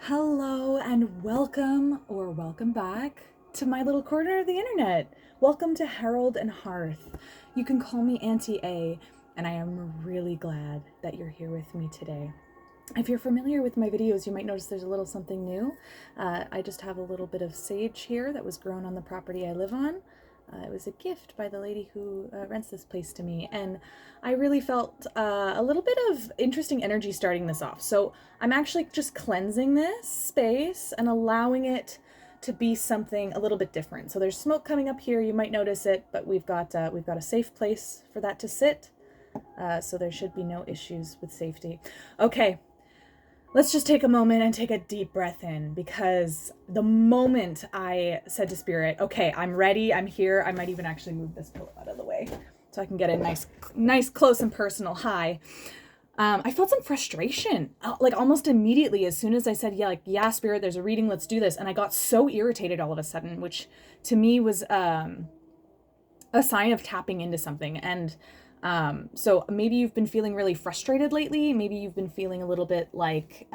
Hello and welcome or welcome back to my little corner of the internet. Welcome to Herald and Hearth. You can call me Auntie A, and I am really glad that you're here with me today. If you're familiar with my videos, you might notice there's a little something new. I just have a little bit of sage here that was grown on the property I live on. It was a gift by the lady who rents this place to me, and I really felt a little bit of interesting energy starting this off. So I'm actually just cleansing this space and allowing it to be something a little bit different. So there's smoke coming up here. You might notice it, but we've got a safe place for that to sit. So there should be no issues with safety. Okay. Let's just take a moment and take a deep breath in, because the moment I said to Spirit, okay, I'm ready, I'm here, I might even actually move this pillow out of the way so I can get a nice close and personal hi. I felt some frustration, like almost immediately as soon as I said, yeah, Spirit, there's a reading, let's do this. And I got so irritated all of a sudden, which to me was a sign of tapping into something. And so maybe you've been feeling really frustrated lately. Maybe you've been feeling a little bit like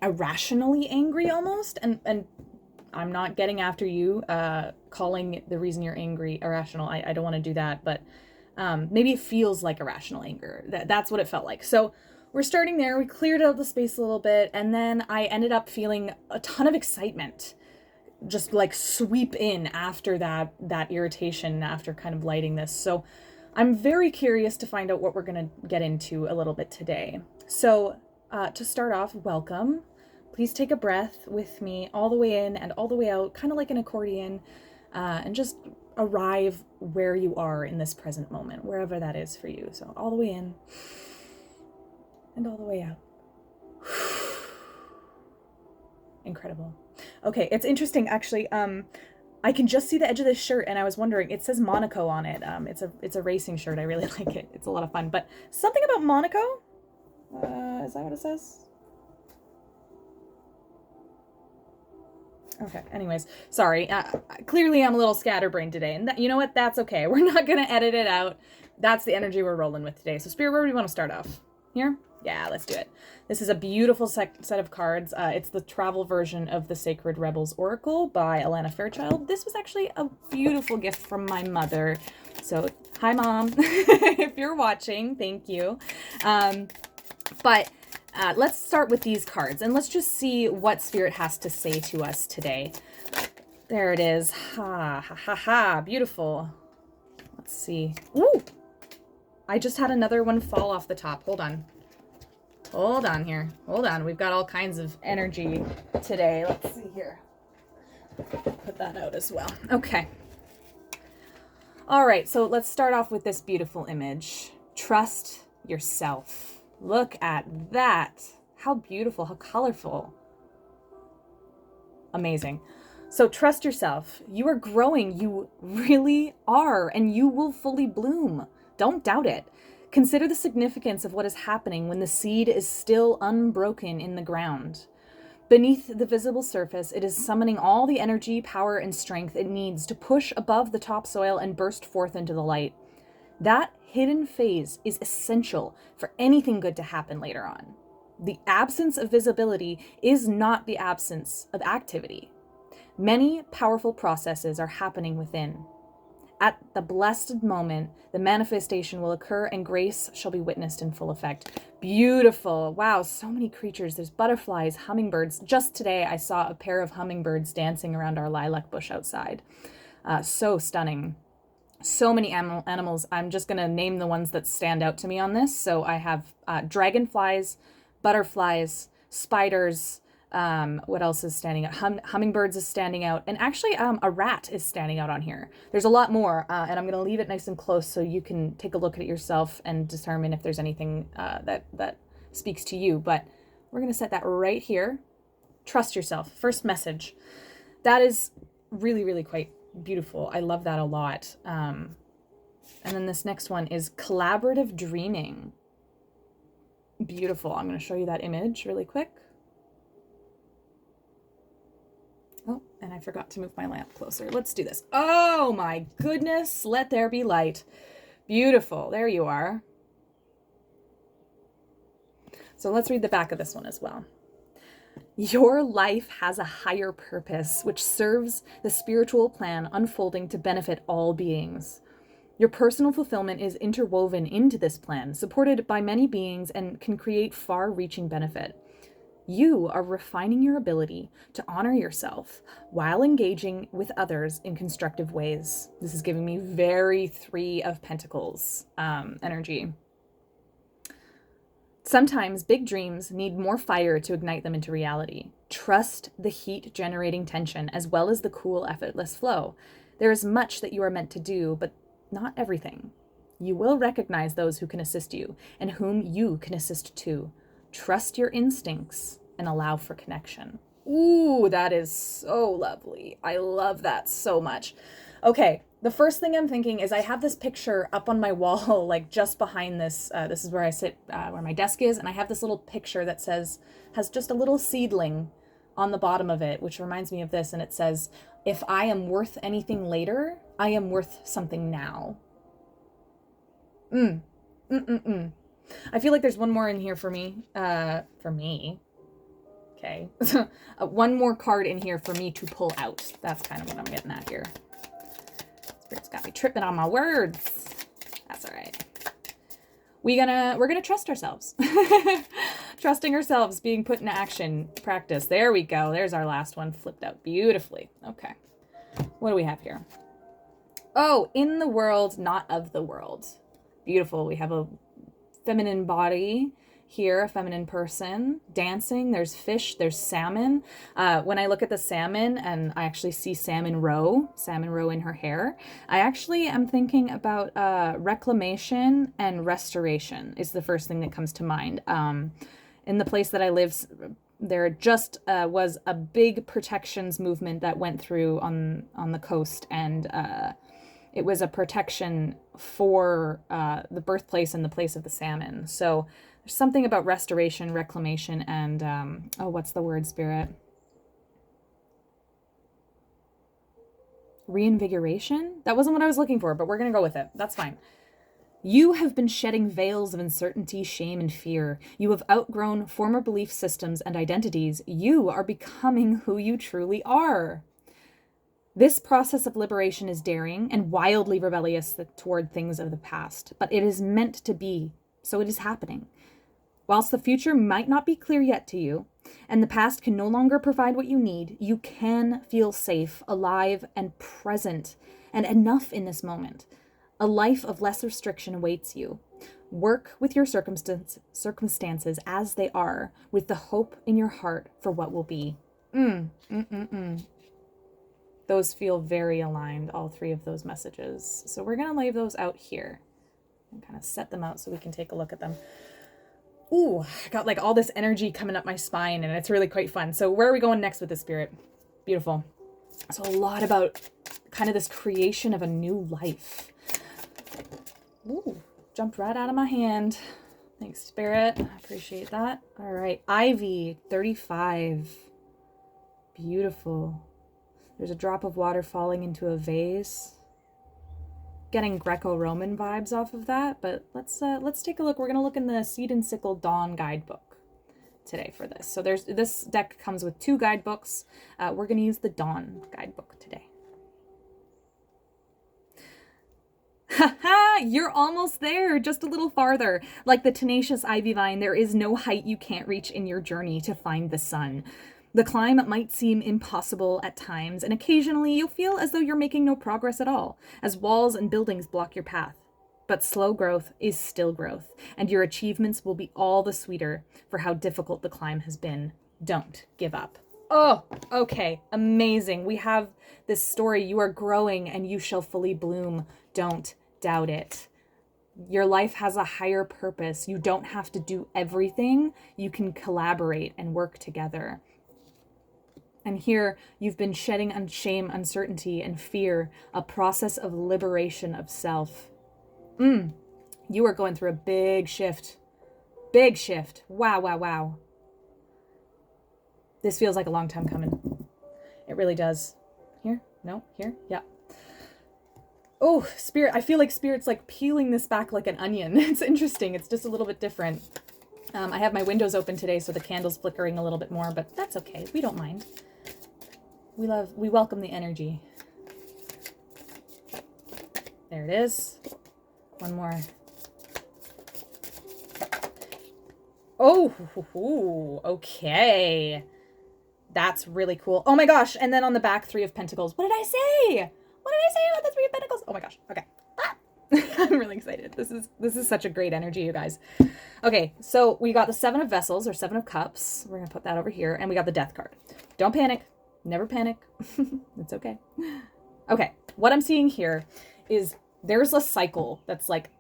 irrationally angry almost. And I'm not getting after you, calling the reason you're angry irrational. I don't want to do that, but maybe it feels like irrational anger. That's what it felt like. So we're starting there. We cleared out the space a little bit, and then I ended up feeling a ton of excitement just like sweep in after that irritation, after kind of lighting this. So I'm very curious to find out what we're going to get into a little bit today. So to start off, welcome. Please take a breath with me all the way in and all the way out, kind of like an accordion, and just arrive where you are in this present moment, wherever that is for you. So all the way in and all the way out. Incredible. Okay, it's interesting actually. I can just see the edge of this shirt, and I was wondering, it says Monaco on it. It's a racing shirt. I really like it. It's a lot of fun. But something about Monaco? Is that what it says? Okay, anyways, sorry. Clearly I'm a little scatterbrained today, and you know what? That's okay. We're not gonna edit it out. That's the energy we're rolling with today. So Spirit, where do you want to start off? Here? Yeah, let's do it. This is a beautiful set of cards. It's the travel version of the Sacred Rebels Oracle by Alana Fairchild. This was actually a beautiful gift from my mother. So, hi, Mom. If you're watching, thank you. But let's start with these cards, and let's just see what Spirit has to say to us today. There it is. Ha, ha, ha, ha. Beautiful. Let's see. Ooh! I just had another one fall off the top. Hold on. Hold on here. Hold on. We've got all kinds of energy today. Let's see here. Put that out as well. Okay. All right. So let's start off with this beautiful image. Trust yourself. Look at that. How beautiful. How colorful. Amazing. So trust yourself. You are growing. You really are. And you will fully bloom. Don't doubt it. Consider the significance of what is happening when the seed is still unbroken in the ground. Beneath the visible surface, it is summoning all the energy, power, and strength it needs to push above the topsoil and burst forth into the light. That hidden phase is essential for anything good to happen later on. The absence of visibility is not the absence of activity. Many powerful processes are happening within. At the blessed moment, the manifestation will occur and grace shall be witnessed in full effect. Beautiful. Wow, so many creatures. There's butterflies, hummingbirds. Just today, I saw a pair of hummingbirds dancing around our lilac bush outside. So stunning. So many animals. I'm just going to name the ones that stand out to me on this. So I have dragonflies, butterflies, spiders. What else is standing out? Hummingbirds is standing out. And actually, a rat is standing out on here. There's a lot more, and I'm going to leave it nice and close so you can take a look at it yourself and determine if there's anything that speaks to you. But we're going to set that right here. Trust yourself. First message. That is really, really quite beautiful. I love that a lot. And then this next one is collaborative dreaming. Beautiful. I'm going to show you that image really quick. Oh, and I forgot to move my lamp closer. Let's do this. Oh my goodness. Let there be light. Beautiful. There you are. So let's read the back of this one as well. Your life has a higher purpose, which serves the spiritual plan unfolding to benefit all beings. Your personal fulfillment is interwoven into this plan, supported by many beings, and can create far-reaching benefit. You are refining your ability to honor yourself while engaging with others in constructive ways. This is giving me very Three of Pentacles energy. Sometimes big dreams need more fire to ignite them into reality. Trust the heat-generating tension as well as the cool, effortless flow. There is much that you are meant to do, but not everything. You will recognize those who can assist you and whom you can assist too. Trust your instincts and allow for connection. Ooh, that is so lovely. I love that so much. Okay, the first thing I'm thinking is I have this picture up on my wall, like just behind this. This is where I sit, where my desk is, and I have this little picture that has just a little seedling on the bottom of it, which reminds me of this, and it says, if I am worth anything later, I am worth something now. I feel like there's one more in here for me. Okay. One more card in here for me to pull out. That's kind of what I'm getting at here. Spirit's got me tripping on my words. That's all right. We're gonna trust ourselves. Trusting ourselves, being put into action, practice. There we go. There's our last one, flipped out beautifully. Okay. What do we have here? Oh, in the world, not of the world. Beautiful. We have a feminine body here, a feminine person dancing. There's fish, there's salmon. When I look at the salmon and I actually see salmon roe in her hair, I actually am thinking about reclamation and restoration is the first thing that comes to mind. In the place that I live, there just was a big protections movement that went through on the coast, and it was a protection for the birthplace and the place of the salmon. So there's something about restoration, reclamation, and what's the word, Spirit? Reinvigoration? That wasn't what I was looking for, but we're going to go with it. That's fine. You have been shedding veils of uncertainty, shame, and fear. You have outgrown former belief systems and identities. You are becoming who you truly are. This process of liberation is daring and wildly rebellious toward things of the past, but it is meant to be, so it is happening. Whilst the future might not be clear yet to you, and the past can no longer provide what you need, you can feel safe, alive, and present, and enough in this moment. A life of less restriction awaits you. Work with your circumstances as they are, with the hope in your heart for what will be. Those feel very aligned, all three of those messages. So we're going to lay those out here and kind of set them out so we can take a look at them. Ooh, I got like all this energy coming up my spine, and it's really quite fun. So where are we going next with this, Spirit? Beautiful. So a lot about kind of this creation of a new life. Ooh, jumped right out of my hand. Thanks, Spirit. I appreciate that. All right, Ivy, 35. Beautiful. There's a drop of water falling into a vase. Getting Greco-Roman vibes off of that, but let's take a look. We're going to look in the Seed and Sickle Dawn guidebook today for this. So this deck comes with 2 guidebooks. We're going to use the Dawn guidebook today. Haha, you're almost there, just a little farther. Like the tenacious ivy vine, there is no height you can't reach in your journey to find the sun. The climb might seem impossible at times, and occasionally you'll feel as though you're making no progress at all, as walls and buildings block your path. But slow growth is still growth, and your achievements will be all the sweeter for how difficult the climb has been. Don't give up. Oh, okay, amazing. We have this story. You are growing and you shall fully bloom. Don't doubt it. Your life has a higher purpose. You don't have to do everything. You can collaborate and work together. And here, you've been shedding shame, uncertainty, and fear, a process of liberation of self. You are going through a big shift. Big shift. Wow, wow, wow. This feels like a long time coming. It really does. Here? No? Here? Yeah. Oh, Spirit. I feel like Spirit's like peeling this back like an onion. It's interesting. It's just a little bit different. I have my windows open today, so the candle's flickering a little bit more, but that's okay. We don't mind. We welcome the energy. There it is. One more. Oh, okay. That's really cool. Oh my gosh. And then on the back, 3 of Pentacles. What did I say? What did I say about the 3 of Pentacles? Oh my gosh. Okay. I'm really excited. This is such a great energy, you guys. Okay, so we got the 7 of Vessels, or 7 of Cups. We're going to put that over here. And we got the Death card. Don't panic. Never panic. It's okay. Okay, what I'm seeing here is there's a cycle that's like,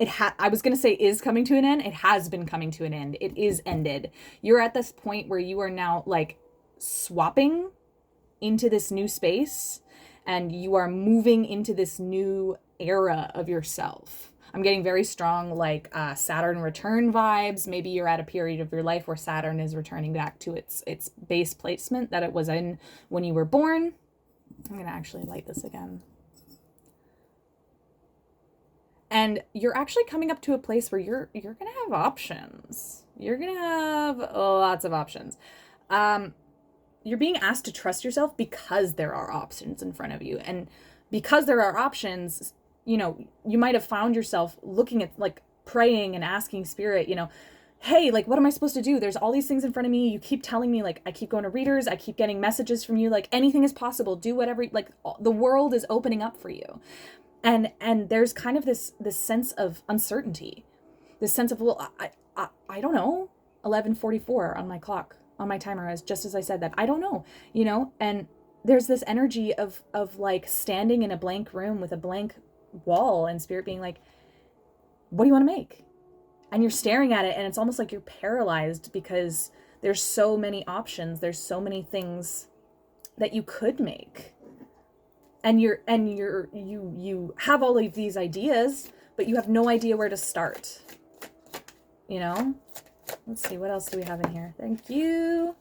I was going to say is coming to an end. It has been coming to an end. It is ended. You're at this point where you are now like swapping into this new space, and you are moving into this new era of yourself. I'm getting very strong like Saturn return vibes. Maybe you're at a period of your life where Saturn is returning back to its base placement that it was in when you were born. I'm going to actually light this again. And you're actually coming up to a place where you're going to have options. You're going to have lots of options. You're being asked to trust yourself because there are options in front of you. And because there are options, you know, you might have found yourself looking at, like, praying and asking Spirit, you know, hey, like, what am I supposed to do? There's all these things in front of me. You keep telling me, like, I keep going to readers. I keep getting messages from you. Like, anything is possible. Do whatever, like, the world is opening up for you. And there's kind of this sense of uncertainty, this sense of, well, I don't know. 11:44 on my clock, on my timer, just as I said that. I don't know, you know. And there's this energy of like standing in a blank room with a blank wall, and Spirit being like, what do you want to make? And you're staring at it, and it's almost like you're paralyzed because there's so many options. There's so many things that you could make. And you have all of these ideas, but you have no idea where to start. You know? Let's see, what else do we have in here? Thank you.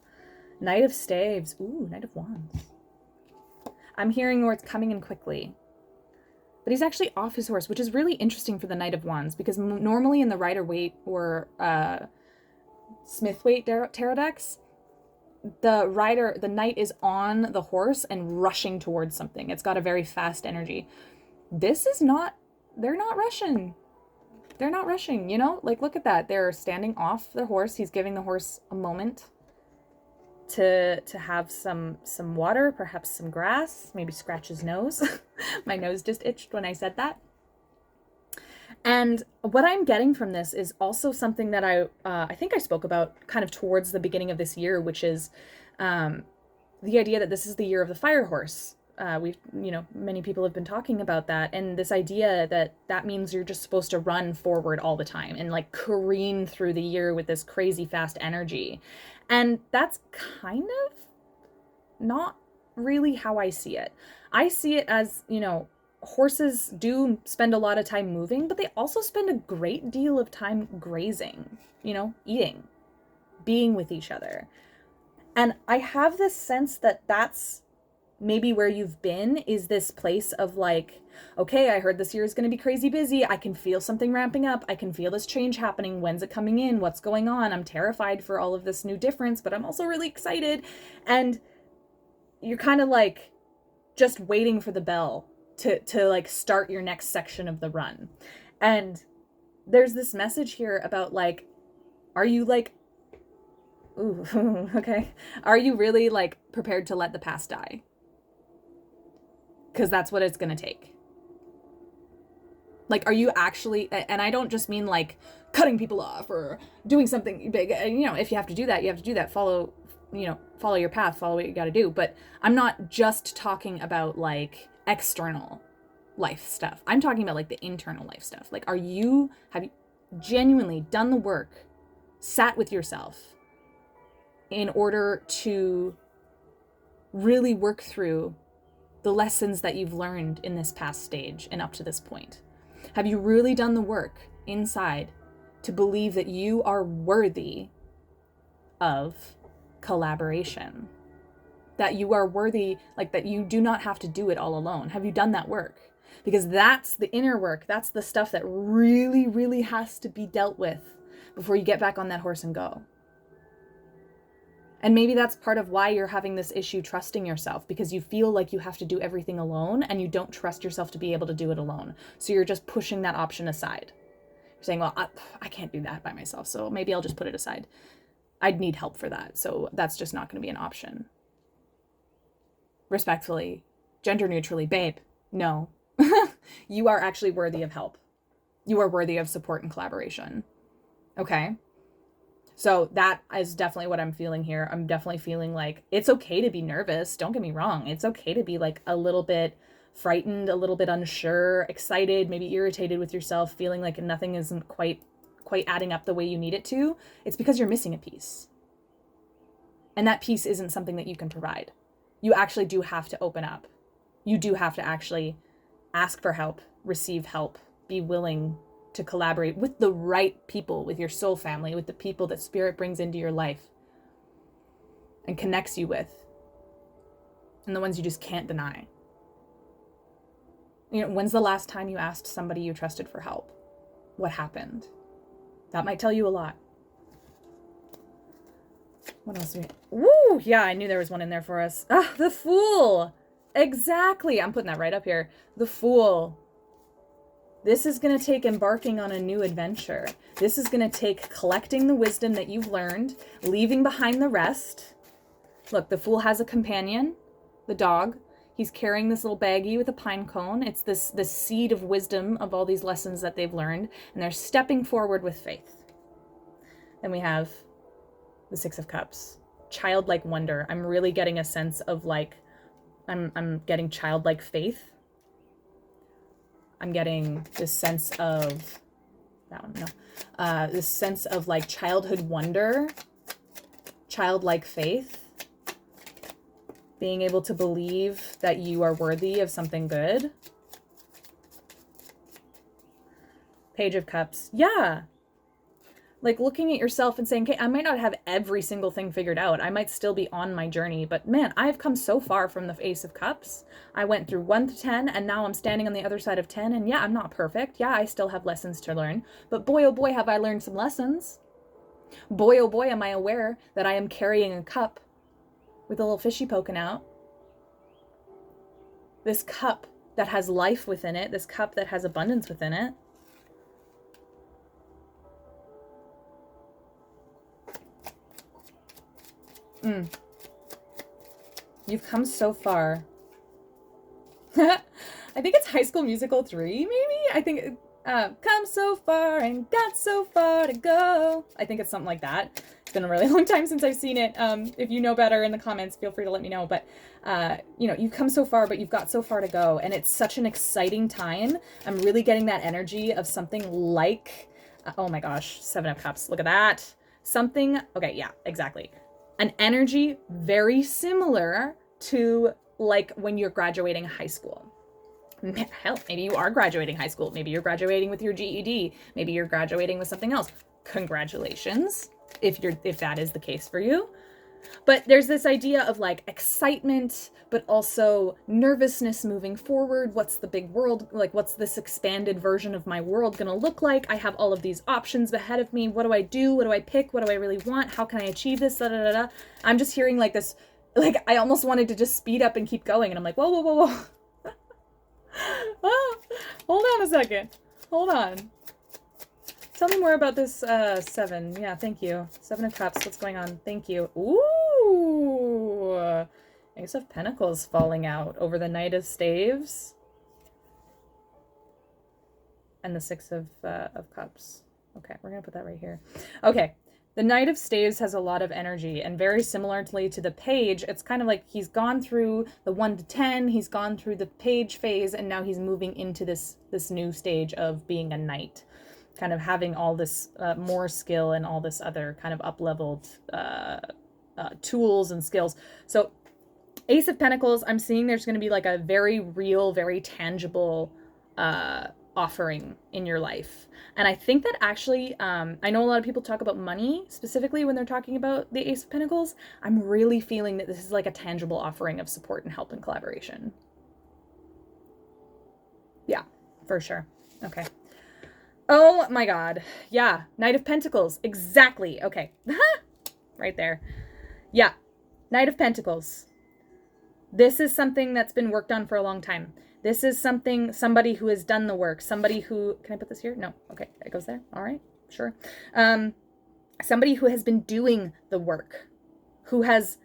Knight of Staves. Ooh, Knight of Wands. I'm hearing where it's coming in quickly. But he's actually off his horse, which is really interesting for the Knight of Wands, because normally in the Rider-Waite or Smith-Waite tarot decks, the knight is on the horse and rushing towards something. It's got a very fast energy. This is not, they're not rushing. They're not rushing, you know? Like, look at that. They're standing off the horse. He's giving the horse a moment to have some water, perhaps some grass, maybe scratch his nose. My nose just itched when I said that. And what I'm getting from this is also something that I think I spoke about kind of towards the beginning of this year, which is the idea that this is the year of the fire horse. Many people have been talking about that, and this idea that means you're just supposed to run forward all the time and like careen through the year with this crazy fast energy. And that's kind of not really how I see it. I see it as, you know, horses do spend a lot of time moving, but they also spend a great deal of time grazing, you know, eating, being with each other. And I have this sense that that's maybe where you've been, is this place of like, okay, I heard this year is going to be crazy busy. I can feel something ramping up. I can feel this change happening. When's it coming in? What's going on? I'm terrified for all of this new difference, but I'm also really excited. And you're kind of like just waiting for the bell to like start your next section of the run. And there's this message here about like, are you like, ooh, okay. Are you really like prepared to let the past die? Because that's what it's going to take. Like, are you actually, and I don't just mean like cutting people off or doing something big, you know, if you have to do that, you have to do that. Follow your path, follow what you got to do. But I'm not just talking about like external life stuff. I'm talking about like the internal life stuff. Like, have you genuinely done the work, sat with yourself in order to really work through the lessons that you've learned in this past stage and up to this point? Have you really done the work inside to believe that you are worthy of collaboration? That you are worthy, like that you do not have to do it all alone? Have you done that work? Because that's the inner work. That's the stuff that really, really has to be dealt with before you get back on that horse and go. And maybe that's part of why you're having this issue trusting yourself, because you feel like you have to do everything alone and you don't trust yourself to be able to do it alone. So you're just pushing that option aside. You're saying, well, I can't do that by myself, so maybe I'll just put it aside. I'd need help for that, so that's just not going to be an option. Respectfully, gender neutrally, babe, no. You are actually worthy of help. You are worthy of support and collaboration. Okay? So that is definitely what I'm feeling here. I'm definitely feeling like it's okay to be nervous. Don't get me wrong. It's okay to be like a little bit frightened, a little bit unsure, excited, maybe irritated with yourself, feeling like nothing isn't quite adding up the way you need it to. It's because you're missing a piece. And that piece isn't something that you can provide. You actually do have to open up. You do have to actually ask for help, receive help, be willing to collaborate with the right people, with your soul family, with the people that spirit brings into your life and connects you with, and the ones you just can't deny. You know, when's the last time you asked somebody you trusted for help? What happened? That might tell you a lot. What else do we... Woo! Yeah, I knew there was one in there for us. Ah, the Fool! Exactly! I'm putting that right up here. The Fool. This is going to take embarking on a new adventure. This is going to take collecting the wisdom that you've learned, leaving behind the rest. Look, the Fool has a companion, the dog. He's carrying this little baggie with a pine cone. It's this seed of wisdom of all these lessons that they've learned, and they're stepping forward with faith. Then we have the Six of Cups. Childlike wonder. I'm really getting a sense of like, I'm getting childlike faith. I'm getting this sense of, that one, no. This sense of like childhood wonder, childlike faith, being able to believe that you are worthy of something good. Page of Cups. Yeah. Like looking at yourself and saying, okay, I might not have every single thing figured out. I might still be on my journey, but man, I've come so far from the Ace of Cups. I went through 1 to 10 and now I'm standing on the other side of 10. And yeah, I'm not perfect. Yeah, I still have lessons to learn, but boy, oh boy, have I learned some lessons. Boy, oh boy, am I aware that I am carrying a cup with a little fishy poking out. This cup that has life within it, this cup that has abundance within it. You've come so far. I think it's High School Musical 3, maybe? I think, come so far and got so far to go. I think it's something like that. It's been a really long time since I've seen it. If you know better in the comments, feel free to let me know. But, you know, you've come so far, but you've got so far to go. And it's such an exciting time. I'm really getting that energy of something like, oh my gosh, 7 of Cups. Look at that. Something, okay, yeah, exactly. An energy very similar to like when you're graduating high school. Hell, maybe you are graduating high school. Maybe you're graduating with your GED. Maybe you're graduating with something else. Congratulations, if that is the case for you. But there's this idea of like excitement, but also nervousness moving forward. What's the big world? Like, what's this expanded version of my world going to look like? I have all of these options ahead of me. What do I do? What do I pick? What do I really want? How can I achieve this? Da, da, da, da. I'm just hearing like this, like I almost wanted to just speed up and keep going. And I'm like, whoa, whoa, whoa, whoa. Oh, hold on a second. Hold on. Tell me more about this 7. Yeah, thank you. 7 of Cups. What's going on? Thank you. Ooh. Ace of Pentacles falling out over the Knight of Staves. And the 6 of Cups. Okay, we're going to put that right here. Okay. The Knight of Staves has a lot of energy, and very similarly to the Page, it's kind of like he's gone through the 1 to 10, he's gone through the Page phase, and now he's moving into this new stage of being a Knight. Kind of having all this more skill and all this other kind of up-leveled tools and skills. So Ace of Pentacles, I'm seeing there's going to be like a very real, very tangible offering in your life. And I think that actually, I know a lot of people talk about money specifically when they're talking about the Ace of Pentacles. I'm really feeling that this is like a tangible offering of support and help and collaboration. Yeah, for sure. Okay. Oh my God. Yeah. Knight of Pentacles. Exactly. Okay. Right there. Yeah. Knight of Pentacles. This is something that's been worked on for a long time. This is somebody who has done the work. Somebody who, can I put this here? No. Okay. It goes there. All right. Sure. Somebody who has been doing the work, who has,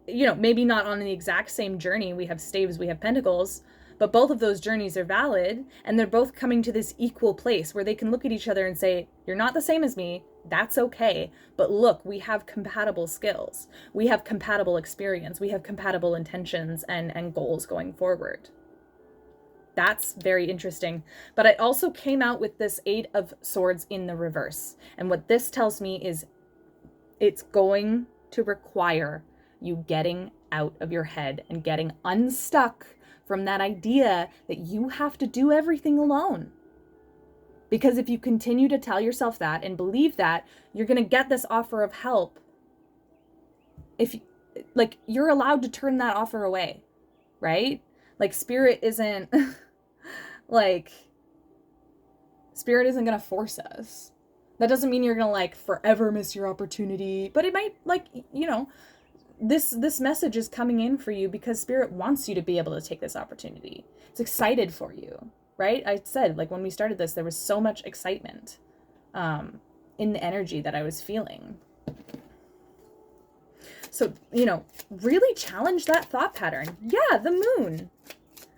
maybe not on the exact same journey. We have staves, we have pentacles, but both of those journeys are valid, and they're both coming to this equal place where they can look at each other and say, you're not the same as me. That's okay. But look, we have compatible skills. We have compatible experience. We have compatible intentions and goals going forward. That's very interesting. But I also came out with this 8 of Swords in the reverse. And what this tells me is it's going to require you getting out of your head and getting unstuck from that idea that you have to do everything alone. Because if you continue to tell yourself that and believe that, you're going to get this offer of help. If you're allowed to turn that offer away, right? Spirit isn't spirit isn't going to force us. That doesn't mean you're going to forever miss your opportunity, but it might this message is coming in for you because spirit wants you to be able to take this opportunity. It's excited for you, right? I said, when we started this, there was so much excitement in the energy that I was feeling. So, really challenge that thought pattern. Yeah, the moon.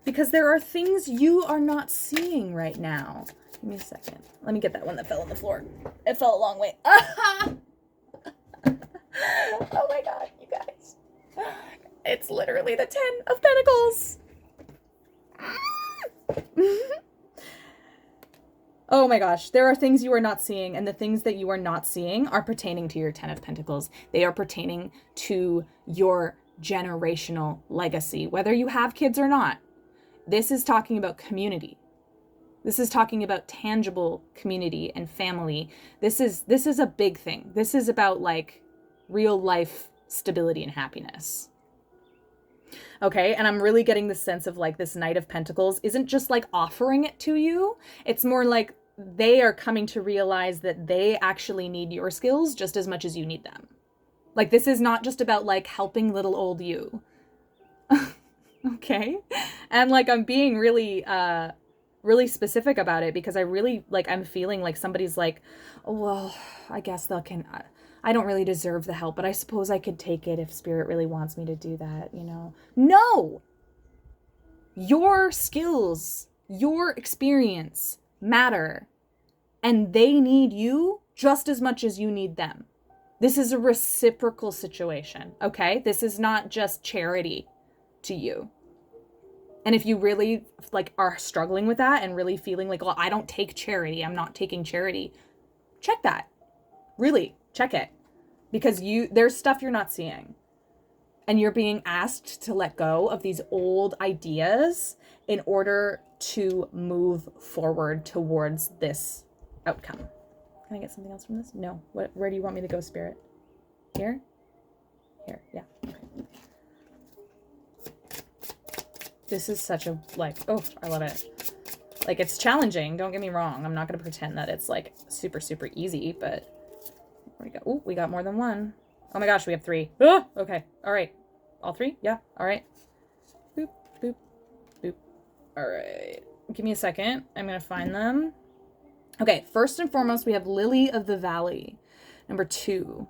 Because there are things you are not seeing right now. Give me a second. Let me get that one that fell on the floor. It fell a long way. Oh my God, you guys. It's literally the 10 of Pentacles. Oh my gosh, there are things you are not seeing, and the things that you are not seeing are pertaining to your 10 of Pentacles. They are pertaining to your generational legacy, whether you have kids or not. This is talking about community. This is talking about tangible community and family. This is a big thing. This is about real life stability and happiness. Okay, and I'm really getting the sense of this Knight of Pentacles isn't just offering it to you. It's more they are coming to realize that they actually need your skills just as much as you need them. This is not just about helping little old you. Okay? And I'm being really really specific about it because I really I'm feeling somebody's oh, well, I guess I don't really deserve the help, but I suppose I could take it if spirit really wants me to do that, No! Your skills, your experience matter, and they need you just as much as you need them. This is a reciprocal situation, okay? This is not just charity to you. And if you really are struggling with that and really feeling well, I don't take charity, I'm not taking charity, check that. Really, check it. Because there's stuff you're not seeing. And you're being asked to let go of these old ideas in order to move forward towards this outcome. Can I get something else from this? No. Where do you want me to go, Spirit? Here? Here, yeah. Okay. This is such a, oh, I love it. It's challenging, don't get me wrong. I'm not going to pretend that it's, super, super easy, but where we go? Oh, we got more than one. Oh my gosh, we have 3. Oh, okay. All right. All 3? Yeah. All right. Boop, boop, boop. All right. Give me a second. I'm going to find them. Okay. First and foremost, we have Lily of the Valley. Number 2.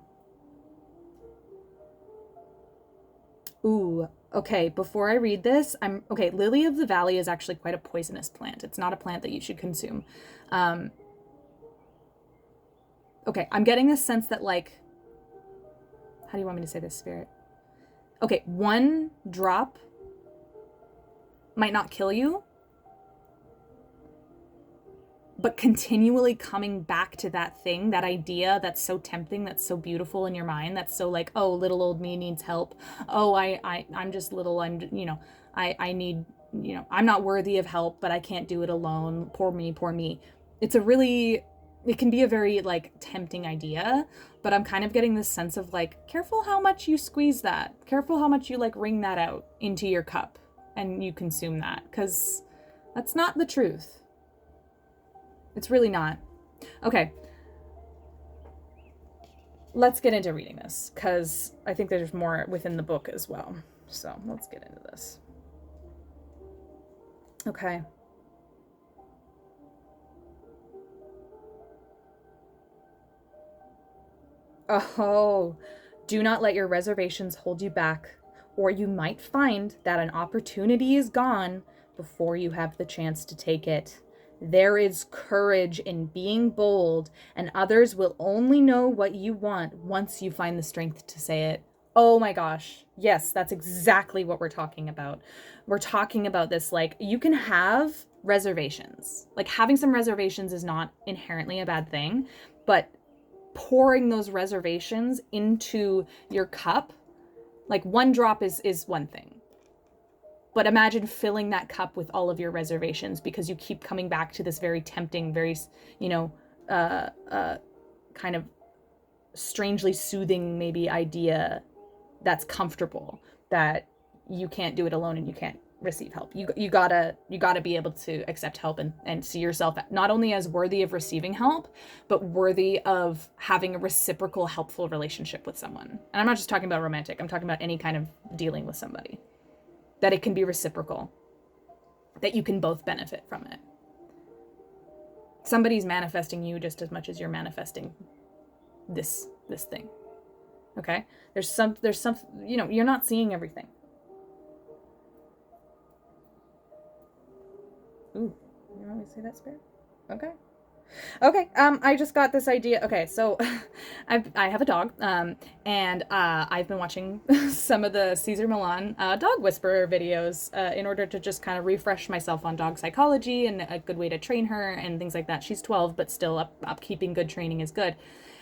Ooh. Okay. Before I read this, okay. Lily of the Valley is actually quite a poisonous plant. It's not a plant that you should consume. Okay. I'm getting this sense that how do you want me to say this, Spirit? Okay, 1 drop might not kill you, but continually coming back to that thing, that idea that's so tempting, that's so beautiful in your mind, that's so oh, little old me needs help. Oh, I'm just little, I need, I'm not worthy of help, but I can't do it alone. Poor me, poor me. It can be a very tempting idea, but I'm kind of getting this sense of careful how much you squeeze that. Careful how much you wring that out into your cup and you consume that, because that's not the truth. It's really not. Okay. Let's get into reading this, because I think there's more within the book as well. So let's get into this. Okay. Oh, do not let your reservations hold you back, or you might find that an opportunity is gone before you have the chance to take it. There is courage in being bold, and others will only know what you want once you find the strength to say it. Oh my gosh. Yes, that's exactly what we're talking about. We're talking about this, like, you can have reservations. Like, having some reservations is not inherently a bad thing, but pouring those reservations into your cup, like, one drop is one thing. But imagine filling that cup with all of your reservations because you keep coming back to this very tempting, very, kind of strangely soothing maybe idea that's comfortable, that you can't do it alone and you can't receive help. You gotta be able to accept help and see yourself not only as worthy of receiving help, but worthy of having a reciprocal, helpful relationship with someone. And I'm not just talking about romantic, I'm talking about any kind of dealing with somebody. That it can be reciprocal, that you can both benefit from it. Somebody's manifesting you just as much as you're manifesting this thing. Okay? There's some, you're not seeing everything. Ooh, you want me to say that, Spirit? Okay. I just got this idea. Okay, so I have a dog, and I've been watching some of the Cesar Millan dog whisperer videos in order to just kind of refresh myself on dog psychology and a good way to train her and things like that. She's 12, but still upkeeping good training is good.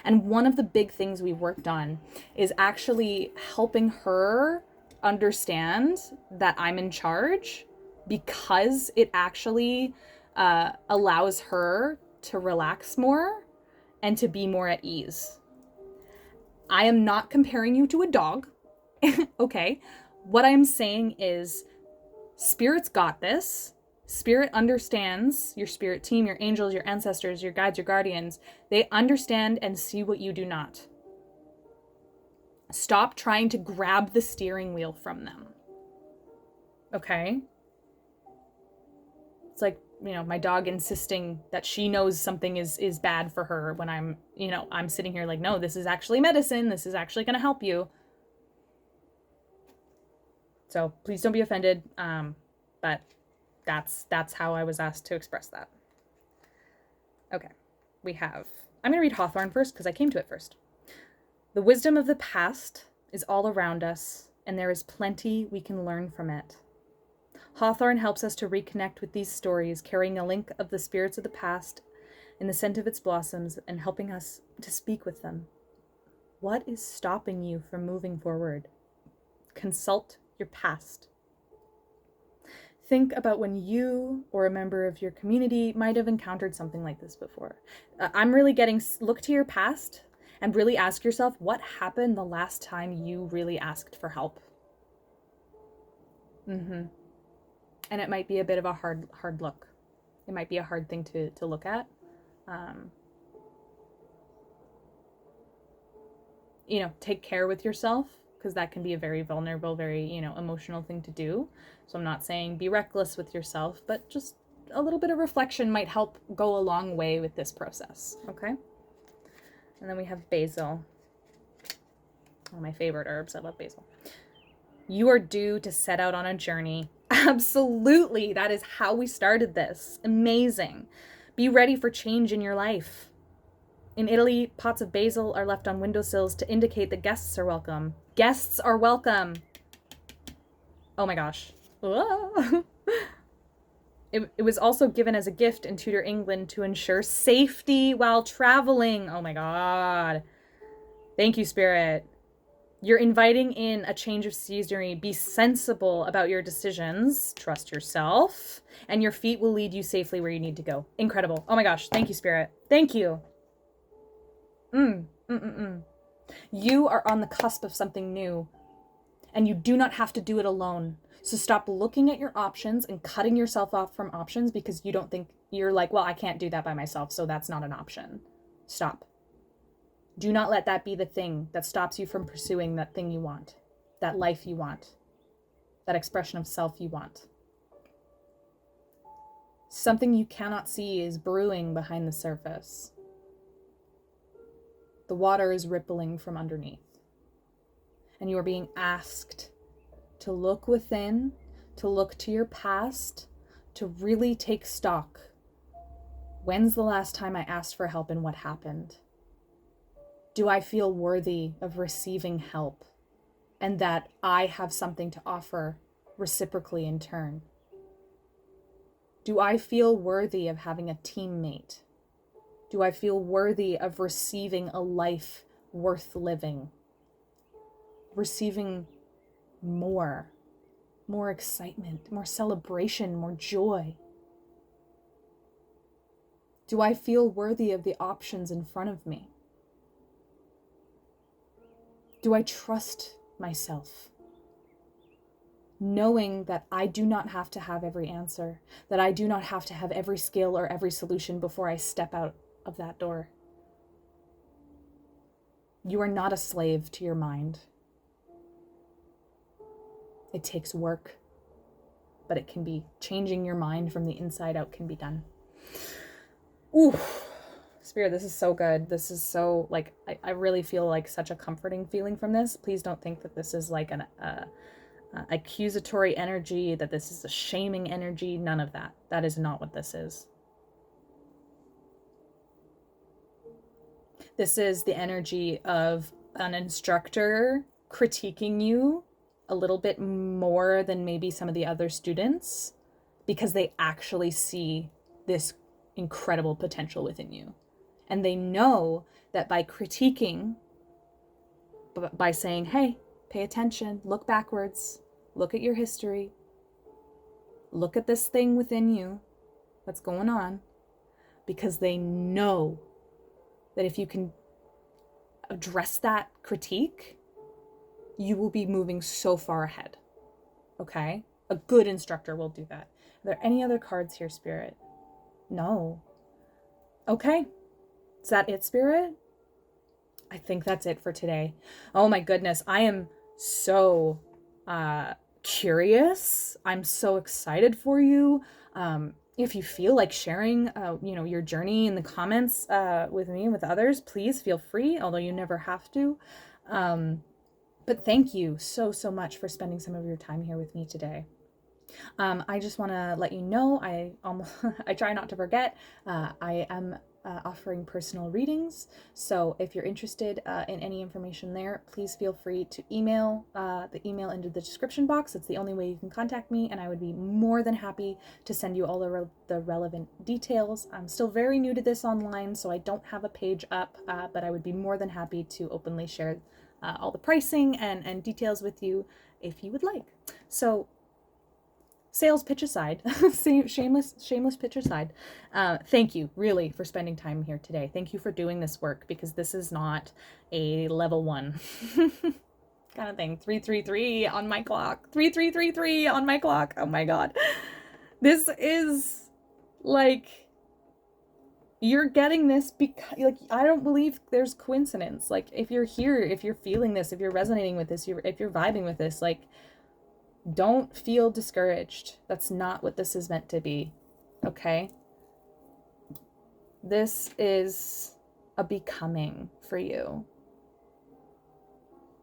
And one of the big things we've worked on is actually helping her understand that I'm in charge, because it actually allows her to relax more and to be more at ease. I am not comparing you to a dog, okay? What I'm saying is Spirit's got this. Spirit understands, your spirit team, your angels, your ancestors, your guides, your guardians. They understand and see what you do not. Stop trying to grab the steering wheel from them. Okay? It's like, my dog insisting that she knows something is bad for her when I'm sitting here like, no, this is actually medicine. This is actually going to help you. So please don't be offended. But that's how I was asked to express that. Okay, I'm going to read Hawthorne first because I came to it first. The wisdom of the past is all around us, and there is plenty we can learn from it. Hawthorne helps us to reconnect with these stories, carrying a link of the spirits of the past in the scent of its blossoms and helping us to speak with them. What is stopping you from moving forward? Consult your past. Think about when you or a member of your community might have encountered something like this before. I'm really look to your past and really ask yourself, what happened the last time you really asked for help? And it might be a bit of a hard look. It might be a hard thing to look at. Take care with yourself, because that can be a very vulnerable, very, emotional thing to do. So I'm not saying be reckless with yourself, but just a little bit of reflection might help go a long way with this process. Okay? And then we have basil. One of my favorite herbs. I love basil. You are due to set out on a journey. Absolutely. That is how we started this. Amazing. Be ready for change in your life. In Italy, pots of basil are left on windowsills to indicate that guests are welcome. Guests are welcome. Oh my gosh. It was also given as a gift in Tudor England to ensure safety while traveling. Oh my God. Thank you, Spirit. You're inviting in a change of scenery. Be sensible about your decisions. Trust yourself. And your feet will lead you safely where you need to go. Incredible. Oh my gosh. Thank you, Spirit. Thank you. You are on the cusp of something new. And you do not have to do it alone. So stop looking at your options and cutting yourself off from options because you don't think you're like, well, I can't do that by myself, so that's not an option. Stop. Do not let that be the thing that stops you from pursuing that thing you want, that life you want, that expression of self you want. Something you cannot see is brewing behind the surface. The water is rippling from underneath. And you are being asked to look within, to look to your past, to really take stock. When's the last time I asked for help and what happened? Do I feel worthy of receiving help and that I have something to offer reciprocally in turn? Do I feel worthy of having a teammate? Do I feel worthy of receiving a life worth living? Receiving more excitement, more celebration, more joy? Do I feel worthy of the options in front of me? Do I trust myself? Knowing that I do not have to have every answer, that I do not have to have every skill or every solution before I step out of that door. You are not a slave to your mind. It takes work, but it can be changing your mind from the inside out can be done. Ooh, Spirit, this is so good. This is so, like, I really feel like such a comforting feeling from this. Please don't think that this is like an accusatory energy, that this is a shaming energy. None of that. That is not what this is. This is the energy of an instructor critiquing you a little bit more than maybe some of the other students because they actually see this incredible potential within you. And they know that by critiquing, by saying, hey, pay attention, look backwards, look at your history, look at this thing within you, what's going on, because they know that if you can address that critique, you will be moving so far ahead. Okay? A good instructor will do that. Are there any other cards here, Spirit? No. Okay. Is that it, Spirit? I think that's it for today. Oh my goodness. I am so curious. I'm so excited for you. If you feel like sharing, your journey in the comments with me and with others, please feel free, although you never have to. But thank you so much for spending some of your time here with me today. I just want to let you know, I try not to forget, I am offering personal readings. So if you're interested in any information there, please feel free to email the email into the description box. It's the only way you can contact me, and I would be more than happy to send you all the relevant details. I'm still very new to this online, so I don't have a page up, but I would be more than happy to openly share all the pricing and details with you if you would like. So sales pitch aside, shameless pitch aside, thank you really for spending time here today. Thank you for doing this work, because this is not a level 1 kind of thing. 333 on my clock. 3333 on my clock. Oh my God. This is like, you're getting this because, like, I don't believe there's coincidence. Like, if you're here, if you're feeling this, if you're resonating with this, if you're vibing with this, like, don't feel discouraged. That's not what this is meant to be. Okay? This is a becoming for you.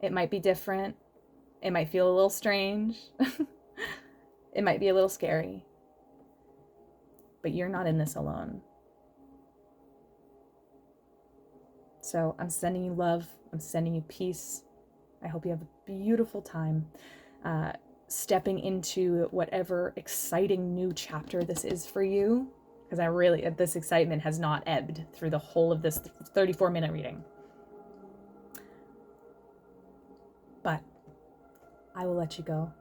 It might be different. It might feel a little strange. It might be a little scary. But you're not in this alone. So I'm sending you love. I'm sending you peace. I hope you have a beautiful time stepping into whatever exciting new chapter this is for you. Because this excitement has not ebbed through the whole of this 34-minute reading. But I will let you go.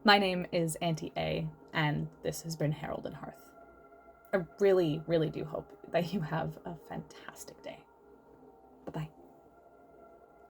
My name is Auntie A, and this has been Herald Hearth. I really, really do hope that you have a fantastic day. Bye-bye.